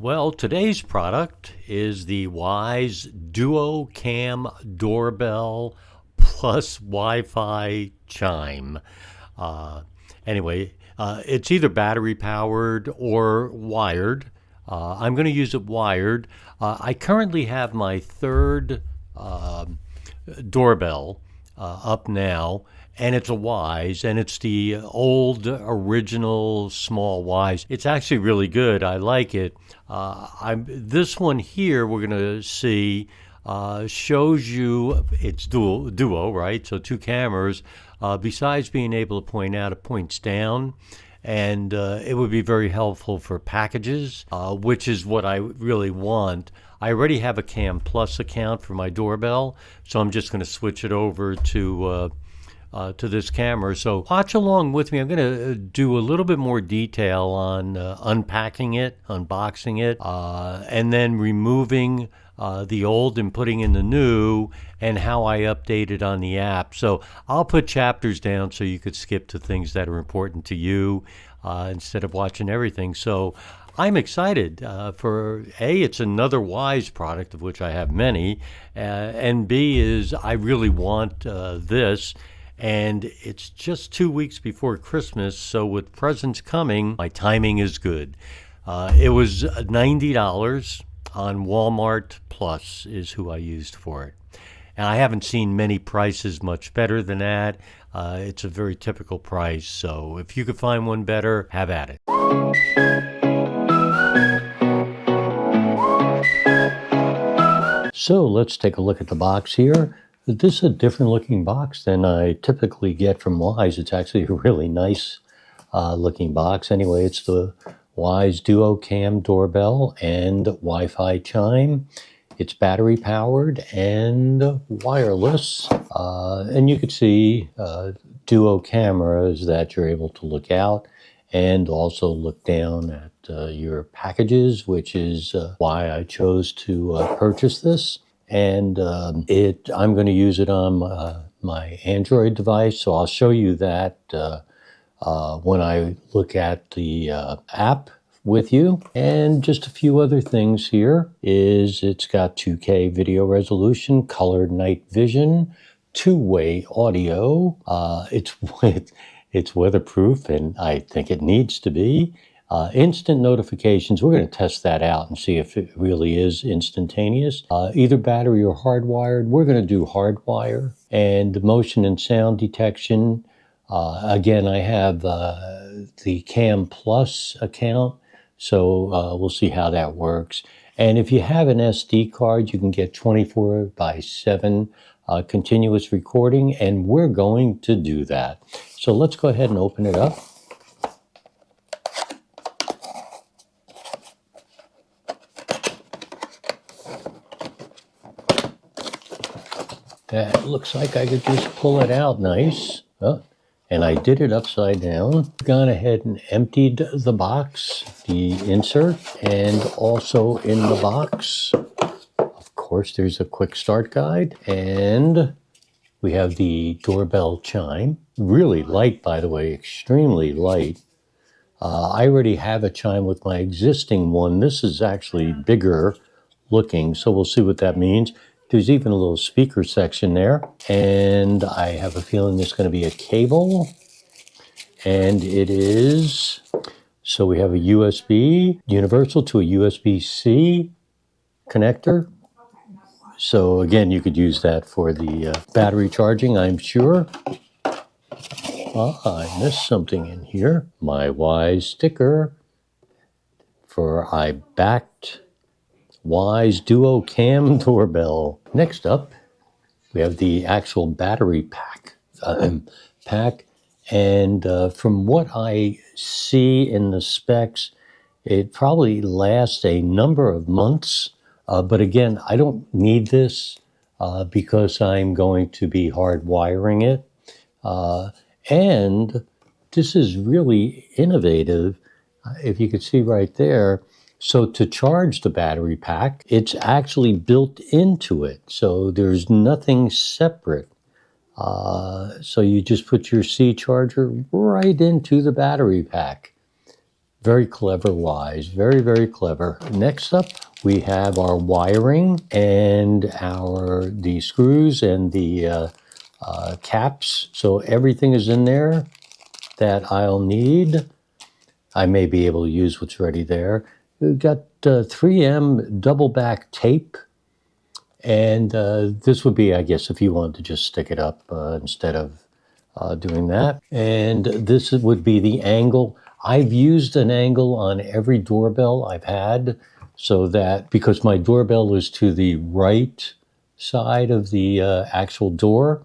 Well, today's product is the Wyze Duo Cam Doorbell plus Wi-Fi Chime. Uh, anyway, it's either battery powered or wired. I'm going to use it wired. I currently have my third doorbell up now, and it's a Wyze, and it's the old original small Wyze. It's actually really good. I like it. This one here we're gonna see shows you it's duo, right? So two cameras. Besides being able to point out, it points down. And it would be very helpful for packages, which is what I really want. I already have a Cam Plus account for my doorbell, so I'm just going to switch it over to this camera. So watch along with me. I'm going to do a little bit more detail on unpacking it, unboxing it, and then removing the old and putting in the new, and how I update it on the app. So I'll put chapters down so you could skip to things that are important to you instead of watching everything. So I'm excited for A, it's another Wyze product of which I have many, and B is I really want this. And it's just 2 weeks before Christmas, so with presents coming, my timing is good. It was $90 on Walmart Plus is who I used for it. And I haven't seen many prices much better than that. It's a very typical price, so if you could find one better, have at it. So let's take a look at the box here. This is a different looking box than I typically get from Wyze. It's actually a really nice looking box. Anyway, it's the Wyze Duo Cam Doorbell and Wi-Fi Chime. It's battery powered and wireless. And you can see duo cameras that you're able to look out and also look down at your packages, which is why I chose to purchase this. And I'm going to use it on my Android device, so I'll show you that when I look at the app with you. And just a few other things here is it's got 2K video resolution, colored night vision, two-way audio. It's weatherproof, and I think it needs to be. Instant notifications, we're going to test that out and see if it really is instantaneous. Either battery or hardwired. We're going to do hardwire. And motion and sound detection. Again, I have the Cam Plus account, so we'll see how that works. And if you have an SD card, you can get 24/7 continuous recording, and we're going to do that. So let's go ahead and open it up. That looks like I could just pull it out nice. Oh, and I did it upside down. Gone ahead and emptied the box, the insert, and also in the box, of course, there's a quick start guide, and we have the doorbell chime. Really light, by the way, extremely light. I already have a chime with my existing one. This is actually bigger looking, so we'll see what that means. There's even a little speaker section there, and I have a feeling there's going to be a cable, and it is. So we have a USB, universal to a USB-C connector. So again, you could use that for the battery charging, I'm sure. I missed something in here. My Wyze sticker for I backed Wyze Duo Cam Doorbell. Next up, we have the actual battery pack. And from what I see in the specs, it probably lasts a number of months. But again, I don't need this because I'm going to be hardwiring it. And this is really innovative. If you could see right there. So to charge the battery pack, it's actually built into it. So there's nothing separate. So you just put your C charger right into the battery pack. Very clever, Wyze. Very, very clever. Next up, we have our wiring and the screws and the caps. So everything is in there that I'll need. I may be able to use what's already there. We've got 3M double back tape. And this would be, I guess, if you wanted to just stick it up instead of doing that. And this would be the angle. I've used an angle on every doorbell I've had, so that because my doorbell is to the right side of the actual door,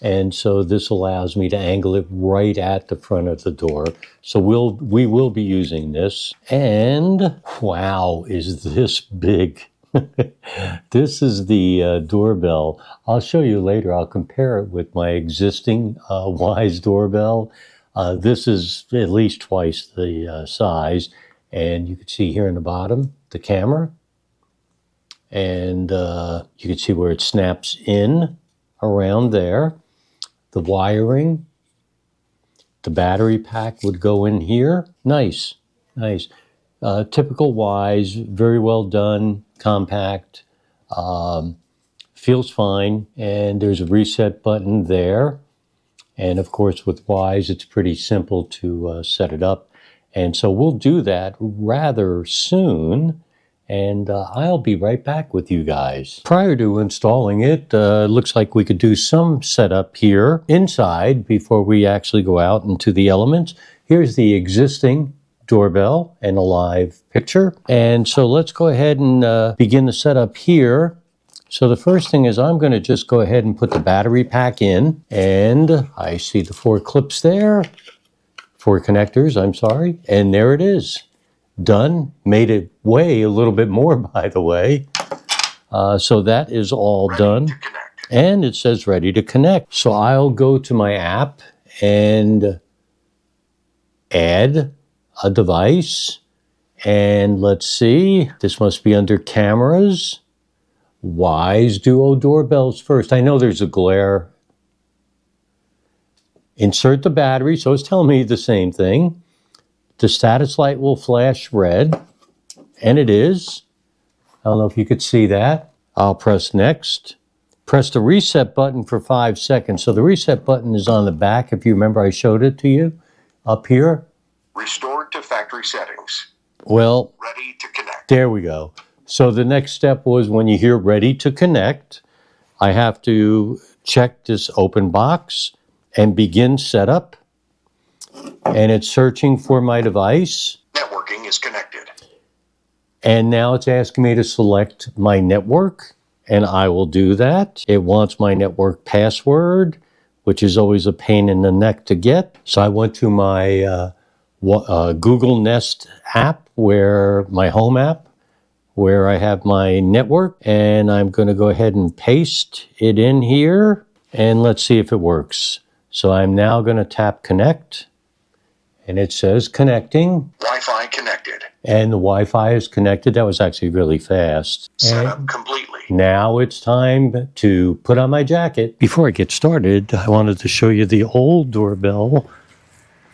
and so this allows me to angle it right at the front of the door. So we will be using this. And wow, is this big. This is the doorbell. I'll show you later. I'll compare it with my existing Wyze doorbell. This is at least twice the size. And you can see here in the bottom, the camera. And you can see where it snaps in around there. The wiring. The battery pack would go in here. Nice, nice. Typical Wyze, very well done, compact, feels fine, and there's a reset button there. And of course with Wyze, it's pretty simple to set it up. And so we'll do that rather soon, and I'll be right back with you guys. Prior to installing it, looks like we could do some setup here inside before we actually go out into the elements. Here's the existing doorbell and a live picture. And so let's go ahead and begin the setup here. So the first thing is I'm going to just go ahead and put the battery pack in, and I see the 4 clips there, 4 connectors, I'm sorry, and there it is. Done. Made it weigh a little bit more, by the way. So that is all done. And it says ready to connect. So I'll go to my app and add a device, and let's see, this must be under cameras. Wyze Duo Doorbells first. I know there's a glare. Insert the battery, so it's telling me the same thing. The status light will flash red, and it is. I don't know if you could see that. I'll press next. Press the reset button for 5 seconds. So the reset button is on the back, if you remember I showed it to you, up here. Restored to factory settings. Well, ready to connect. There we go. So the next step was when you hear ready to connect, I have to check this open box and begin setup. And it's searching for my device. Networking is connected. And now it's asking me to select my network, and I will do that. It wants my network password, which is always a pain in the neck to get. So I went to my Google Nest app, where my home app, where I have my network, and I'm going to go ahead and paste it in here, and let's see if it works. So I'm now going to tap connect, and it says connecting. Wi-Fi connected. And the Wi-Fi is connected. That was actually really fast. Set up completely. Now it's time to put on my jacket. Before I get started, I wanted to show you the old doorbell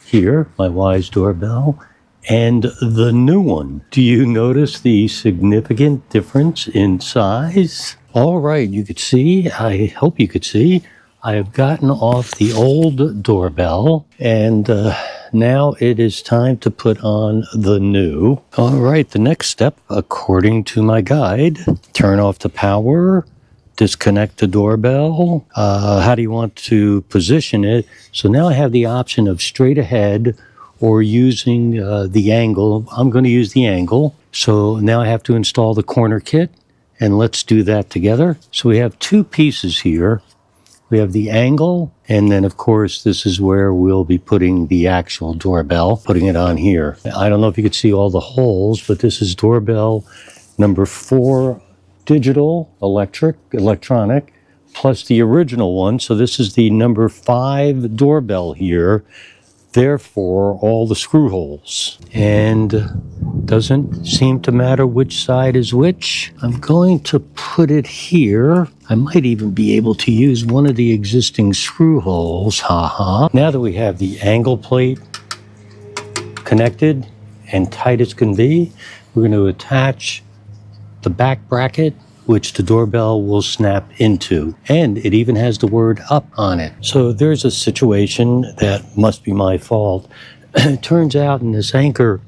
here, my Wyze doorbell, and the new one. Do you notice the significant difference in size? All right, you could see, I hope you could see, I have gotten off the old doorbell, and now it is time to put on the new. All right, the next step, according to my guide, turn off the power, disconnect the doorbell. How do you want to position it? So now I have the option of straight ahead or using the angle. I'm going to use the angle. So now I have to install the corner kit, and let's do that together. So we have 2 pieces here. We have the angle, and then of course this is where we'll be putting the actual doorbell, putting it on here. I don't know if you could see all the holes, but this is doorbell number 4, digital, electronic, plus the original one. So this is the number 5 doorbell here. Therefore, all the screw holes. And doesn't seem to matter which side is which. I'm going to put it here. I might even be able to use one of the existing screw holes. Now that we have the angle plate connected and tight as can be. We're going to attach the back bracket, which the doorbell will snap into. And it even has the word up on it. So there's a situation that must be my fault. It turns out in this anchor,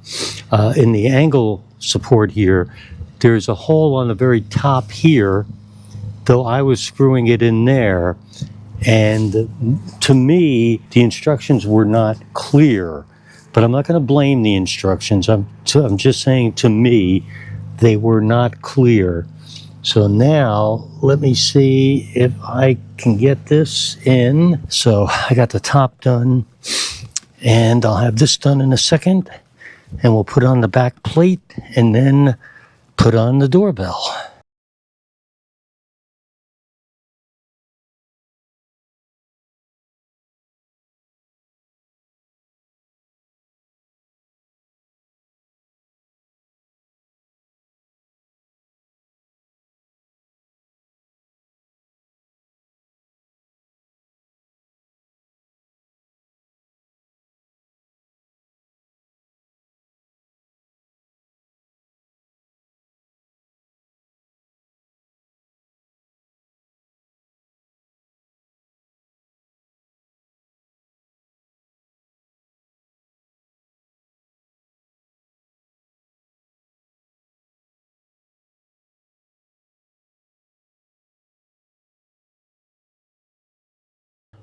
in the angle support here, there's a hole on the very top here, though I was screwing it in there. And to me, the instructions were not clear. But I'm not going to blame the instructions. I'm just saying, to me, they were not clear. So now let me see if I can get this in. So I got the top done, and I'll have this done in a second, and we'll put on the back plate and then put on the doorbell.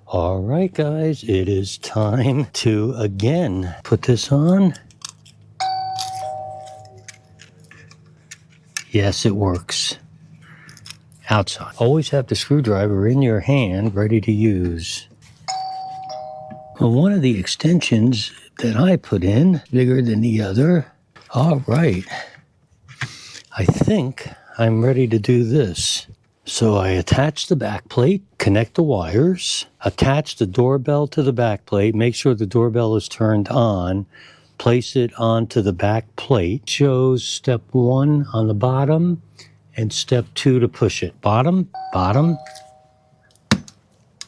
All right, guys, it is time to again put this on. Yes, it works. Outside. Always have the screwdriver in your hand, ready to use. Well, one of the extensions that I put in, bigger than the other. All right. I think I'm ready to do this. So I attach the back plate, connect the wires, attach the doorbell to the back plate, make sure the doorbell is turned on, place it onto the back plate. Shows step 1 on the bottom and step 2 to push it. Bottom, bottom,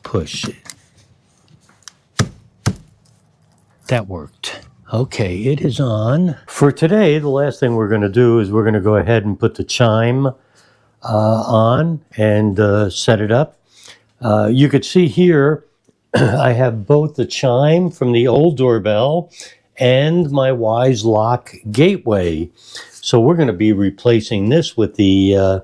push it. That worked. Okay, it is on. For today, the last thing we're going to do is we're going to go ahead and put the chime on and set it up. You could see here, I have both the chime from the old doorbell and my Wyze lock gateway. So we're going to be replacing this with the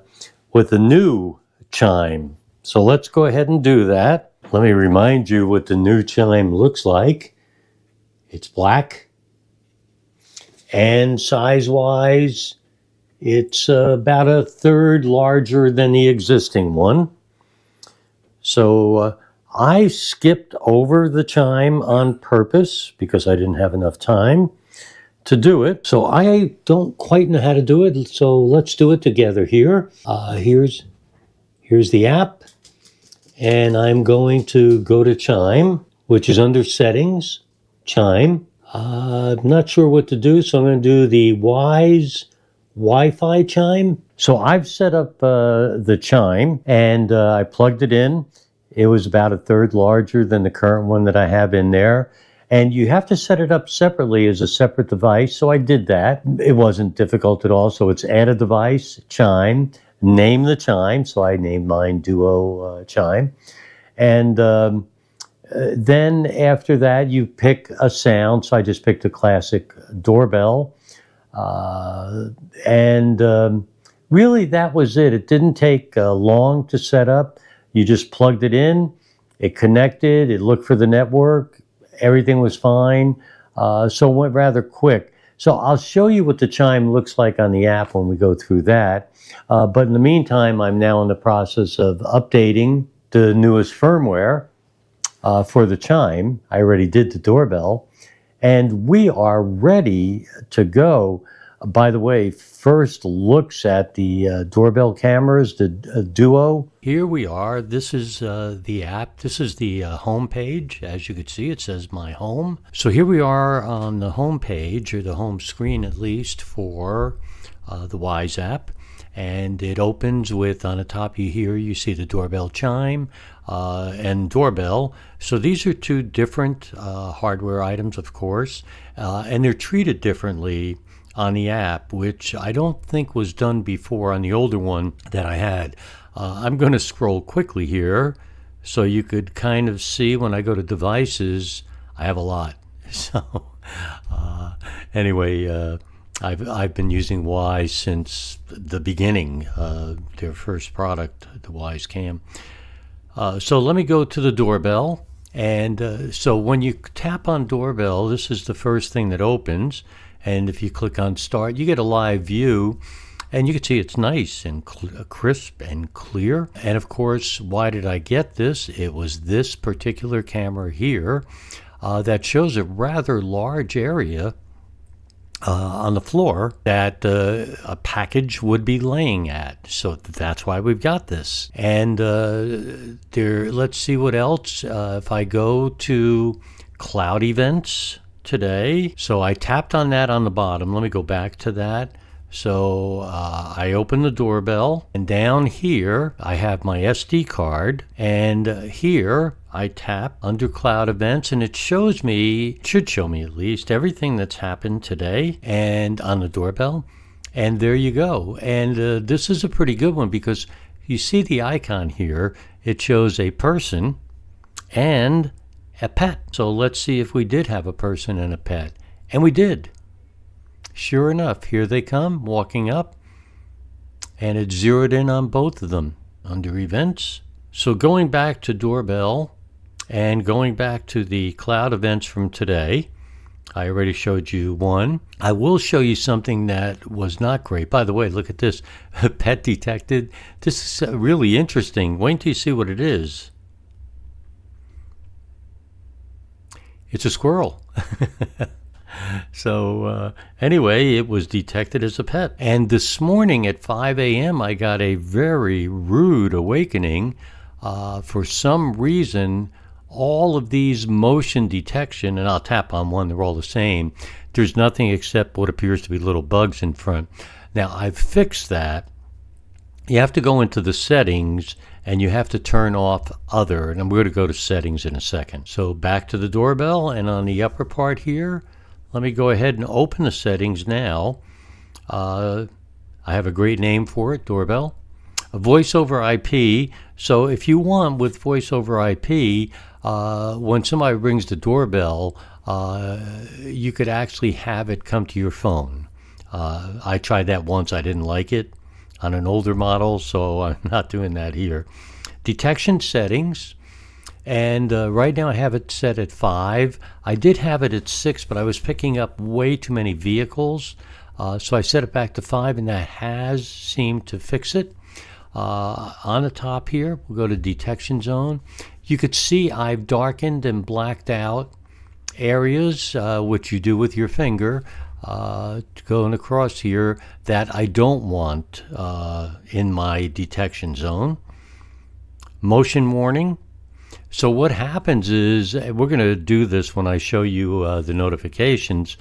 new chime. So let's go ahead and do that. Let me remind you what the new chime looks like. It's black, and size-wise, it's about a third larger than the existing one. So I skipped over the chime on purpose because I didn't have enough time to do it. So I don't quite know how to do it, so let's do it together here. Here's the app, and I'm going to go to Chime, which is under Settings, Chime. I'm not sure what to do, so I'm going to do the Wyze Wi-Fi chime. So I've set up the chime, and I plugged it in. It was about a third larger than the current one that I have in there. And you have to set it up separately as a separate device, so I did that. It wasn't difficult at all. So it's add a device, chime, name the chime. So I named mine Duo Chime. And then after that, you pick a sound. So I just picked a classic doorbell. Really, that was it. It didn't take long to set up. You just plugged it in, it connected, it looked for the network, everything was fine. So it went rather quick. So I'll show you what the chime looks like on the app when we go through that. But in the meantime, I'm now in the process of updating the newest firmware for the chime. I already did the doorbell, and we are ready to go. by the way, first looks at the doorbell cameras, the Duo. Here we are. This is the app. This is the home page. As you can see, it says My Home. So here we are on the home page, or the home screen at least, for the Wyze app. And it opens with, on the top you see the doorbell chime and doorbell. So these are two different hardware items, of course, and they're treated differently on the app, which I don't think was done before on the older one that I had. I'm going to scroll quickly here so you could kind of see when I go to devices, I have a lot. So anyway, I've been using Wyze since the beginning, their first product, the Wyze Cam. So let me go to the doorbell. And so when you tap on doorbell, this is the first thing that opens. And if you click on start, you get a live view. And you can see it's nice and crisp and clear. And of course, why did I get this? It was this particular camera here that shows a rather large area on the floor that a package would be laying at. So that's why we've got this. And let's see what else. If I go to cloud events today, so I tapped on that on the bottom. Let me go back to that. So I open the doorbell, and down here I have my SD card, and here I tap under cloud events, and it should show me at least everything that's happened today and on the doorbell. And there you go. And this is a pretty good one because you see the icon here. It shows a person and a pet. So let's see if we did have a person and a pet. And we did. Sure enough, here they come, walking up, and it's zeroed in on both of them under events. So going back to doorbell and going back to the cloud events from today, I already showed you one. I will show you something that was not great. By the way, look at this, pet detected. This is really interesting. Wait until you see what it is. It's a squirrel. So anyway, it was detected as a pet. And this morning at 5 a.m., I got a very rude awakening. For some reason, all of these motion detection, and I'll tap on one, they're all the same. There's nothing except what appears to be little bugs in front. Now, I've fixed that. You have to go into the settings and you have to turn off other, and I'm going to go to settings in a second. So back to the doorbell, and on the upper part here, let me go ahead and open the settings now. I have a great name for it, doorbell. A voice over IP. So if you want with voice over IP, when somebody rings the doorbell, you could actually have it come to your phone. I tried that once. I didn't like it on an older model, so I'm not doing that here. Detection settings. And right now I have it set at 5. I did have it at 6, but I was picking up way too many vehicles. So I set it back to 5, and that has seemed to fix it. On the top here, we'll go to detection zone. You could see I've darkened and blacked out areas, which you do with your finger, going across here, that I don't want in my detection zone. Motion warning. So what happens is, we're going to do this when I show you the notifications.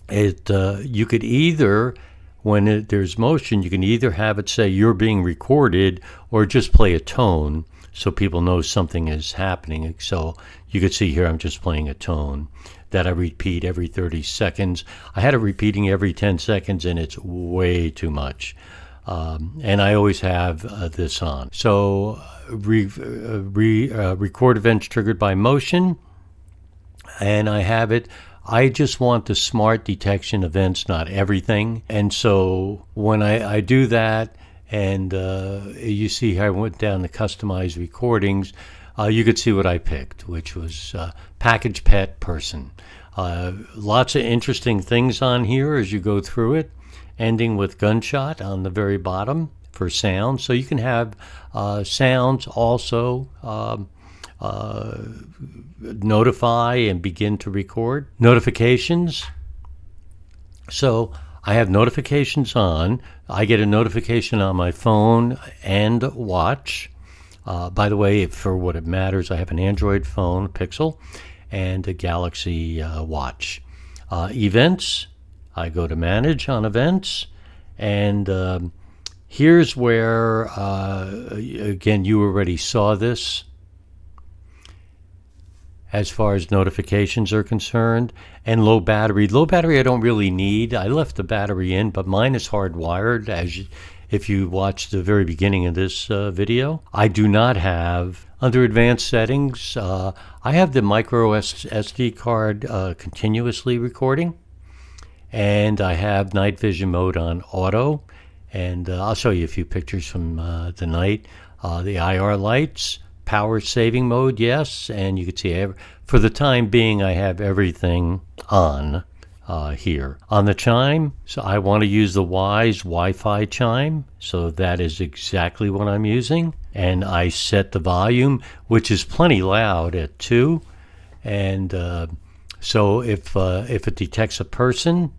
You could either, when there's motion, you can either have it say you're being recorded or just play a tone so people know something is happening. So you could see here I'm just playing a tone that I repeat every 30 seconds. I had it repeating every 10 seconds, and it's way too much. And I always have this on. So record events triggered by motion, and I have it. I just want the smart detection events, not everything. And so when I do that, and you see how I went down the customized recordings, you could see what I picked, which was package, pet, person. Lots of interesting things on here as you go through it, ending with gunshot on the very bottom for sound. So you can have sounds also notify and begin to record. Notifications. So I have notifications on. I get a notification on my phone and watch. By the way, for what it matters, I have an Android phone, Pixel, and a Galaxy watch. Events, I go to manage on events, and here's where, again, you already saw this. As far as notifications are concerned, and low battery. Low battery I don't really need. I left the battery in, but mine is hardwired, if you watch the very beginning of this video. I do not have, under advanced settings, I have the micro SD card continuously recording, and I have night vision mode on auto, and I'll show you a few pictures from the night. The IR lights, power saving mode, yes, and you can see for the time being I have everything on here. On the chime, so I want to use the Wyze Wi-Fi chime, so that is exactly what I'm using, and I set the volume, which is plenty loud, at 2, and so if it detects a person,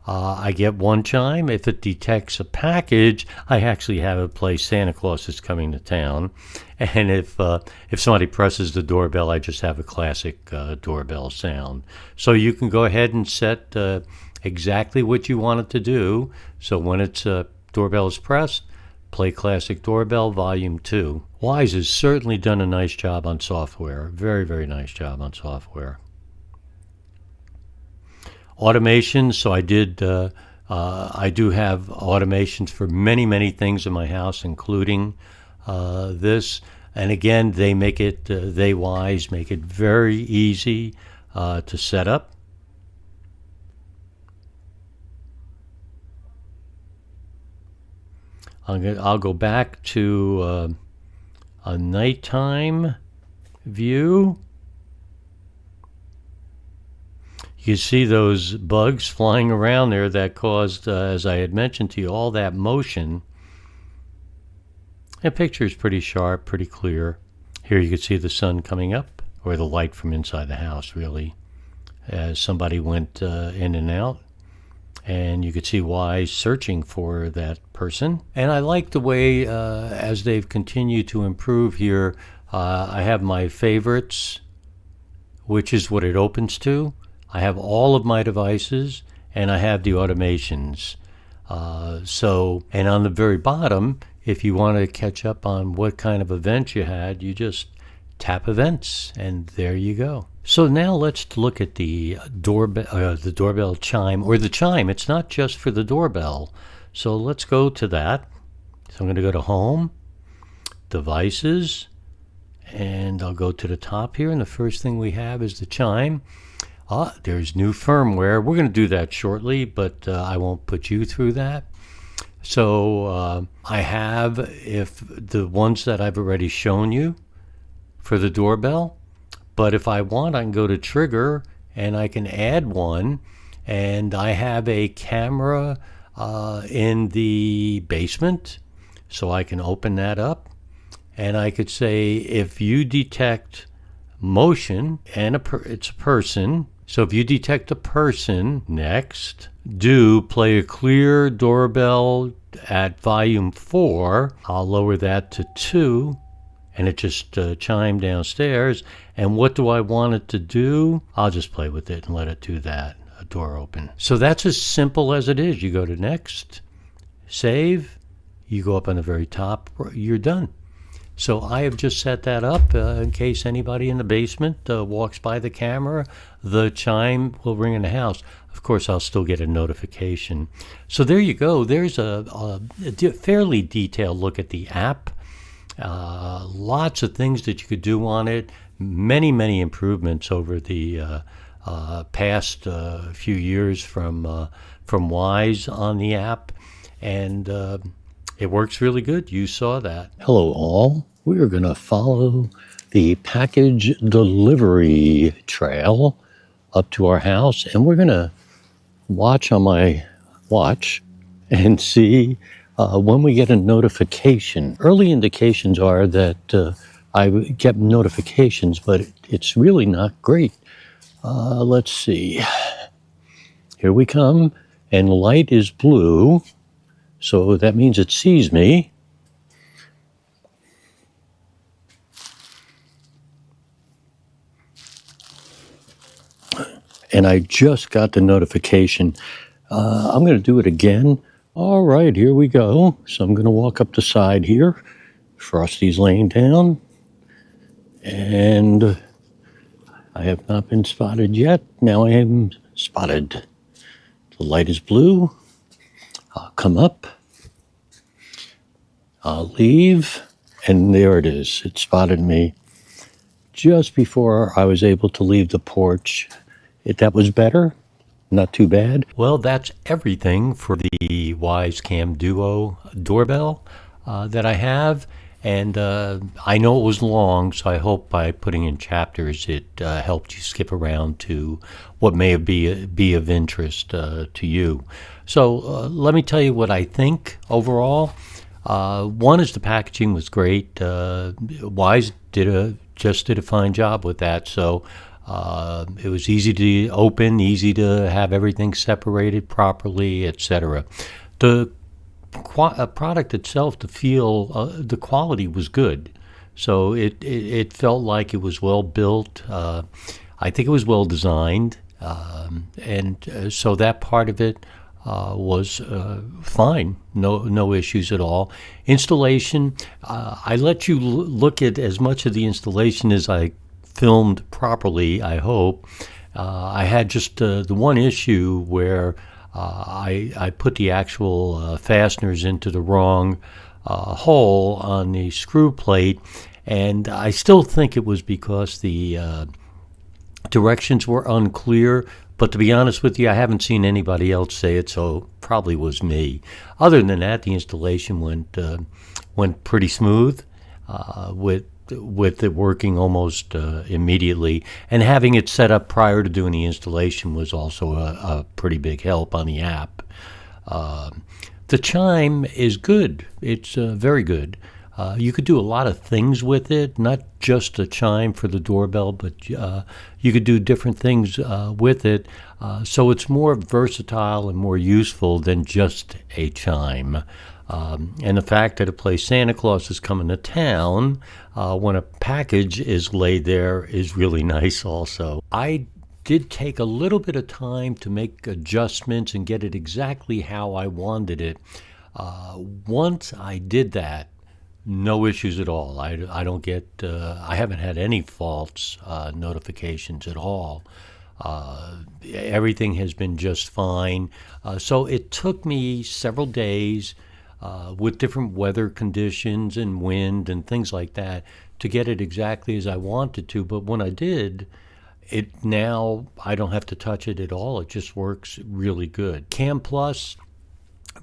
I get 1 chime. If it detects a package, I actually have it play Santa Claus is Coming to Town. And if somebody presses the doorbell, I just have a classic doorbell sound. So you can go ahead and set exactly what you want it to do. So when its doorbell is pressed, play classic doorbell, volume 2. Wyze has certainly done a nice job on software. Very, very nice job on software. Automation, so I do have automations for many things in my house, including this. And again, they Wyze make it very easy to set up. I'll go back to a nighttime view. You see those bugs flying around there that caused, as I had mentioned to you, all that motion. The picture is pretty sharp, pretty clear. Here you can see the sun coming up, or the light from inside the house, really, as somebody went in and out. And you could see Wyze searching for that person. And I like the way, as they've continued to improve here, I have my favorites, which is what it opens to. I have all of my devices, and I have the automations. And on the very bottom, if you want to catch up on what kind of events you had, you just tap events, and there you go. So now let's look at the doorbell chime, or the chime. It's not just for the doorbell. So let's go to that. So I'm going to go to Home, Devices, and I'll go to the top here, and the first thing we have is the chime. There's new firmware. We're going to do that shortly, but I won't put you through that. So I have the ones that I've already shown you for the doorbell, but if I want, I can go to Trigger and I can add one, and I have a camera in the basement, so I can open that up, and I could say if you detect motion and it's a person. So if you detect a person, next, do play a clear doorbell at volume 4. I'll lower that to 2, and it just chimed downstairs. And what do I want it to do? I'll just play with it and let it do that, a door open. So that's as simple as it is. You go to next, save, you go up on the very top, you're done. So I have just set that up in case anybody in the basement walks by the camera. The chime will ring in the house. Of course, I'll still get a notification. So there you go. There's a fairly detailed look at the app. Lots of things that you could do on it. Many improvements over the past few years from Wyze on the app. And it works really good. You saw that. Hello, all. We are going to follow the package delivery trail up to our house, and we're going to watch on my watch and see when we get a notification. Early indications are that I get notifications, but it's really not great. Let's see. Here we come. and light is blue, so that means it sees me. And I just got the notification. I'm going to do it again. All right, here we go. So I'm going to walk up the side here. Frosty's laying down. And I have not been spotted yet. Now I am spotted. The light is blue. I'll come up. I'll leave. And there it is. It spotted me just before I was able to leave the porch. That was better. Not too bad. Well, that's everything for the Wyze Duo Doorbell that I have. And I know it was long, so I hope by putting in chapters it helped you skip around to what may be of interest to you. So let me tell you what I think overall. One is the packaging was great. Wyze just did a fine job with that. So it was easy to open, easy to have everything separated properly, etc. The product itself, the quality was good. So it felt like it was well built. I think it was well designed, and so that part of it was fine. No issues at all. Installation, I let you look at as much of the installation as I filmed properly, I hope. I had just the one issue where I put the actual fasteners into the wrong hole on the screw plate, and I still think it was because the directions were unclear. But to be honest with you, I haven't seen anybody else say it, so probably was me. Other than that, the installation went pretty smooth, with it working almost immediately, and having it set up prior to doing the installation was also a pretty big help on the app. The Chime is good. It's very good. You could do a lot of things with it, not just a chime for the doorbell, but you could do different things with it. So it's more versatile and more useful than just a chime. And the fact that it plays Santa Claus is coming to town when a package is laid there is really nice also. I did take a little bit of time to make adjustments and get it exactly how I wanted it. Once I did that, no issues at all. I don't get, I haven't had any false notifications at all. Everything has been just fine. So it took me several days with different weather conditions and wind and things like that to get it exactly as I wanted to. But when I did, now I don't have to touch it at all. It just works really good. Cam Plus,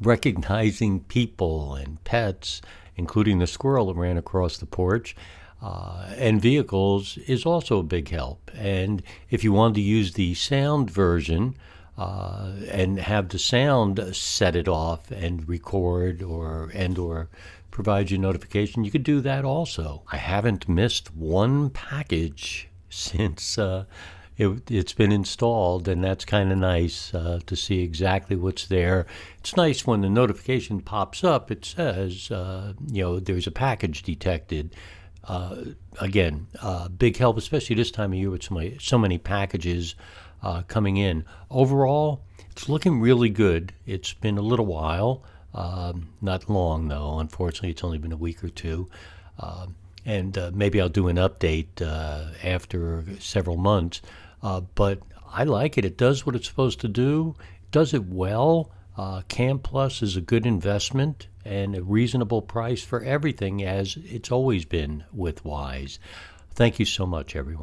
recognizing people and pets, including the squirrel that ran across the porch, and vehicles is also a big help. And if you wanted to use the sound version and have the sound set it off and record or provide you notification, you could do that also. I haven't missed one package since it's been installed, and that's kind of nice to see exactly what's there. It's nice when the notification pops up, it says, there's a package detected. Again, big help, especially this time of year with so many packages coming in. Overall, it's looking really good. It's been a little while, not long though. Unfortunately, it's only been a week or two. And maybe I'll do an update after several months. But I like it. It does what it's supposed to do. It does it well. Cam Plus is a good investment and a reasonable price for everything, as it's always been with Wyze. Thank you so much, everyone.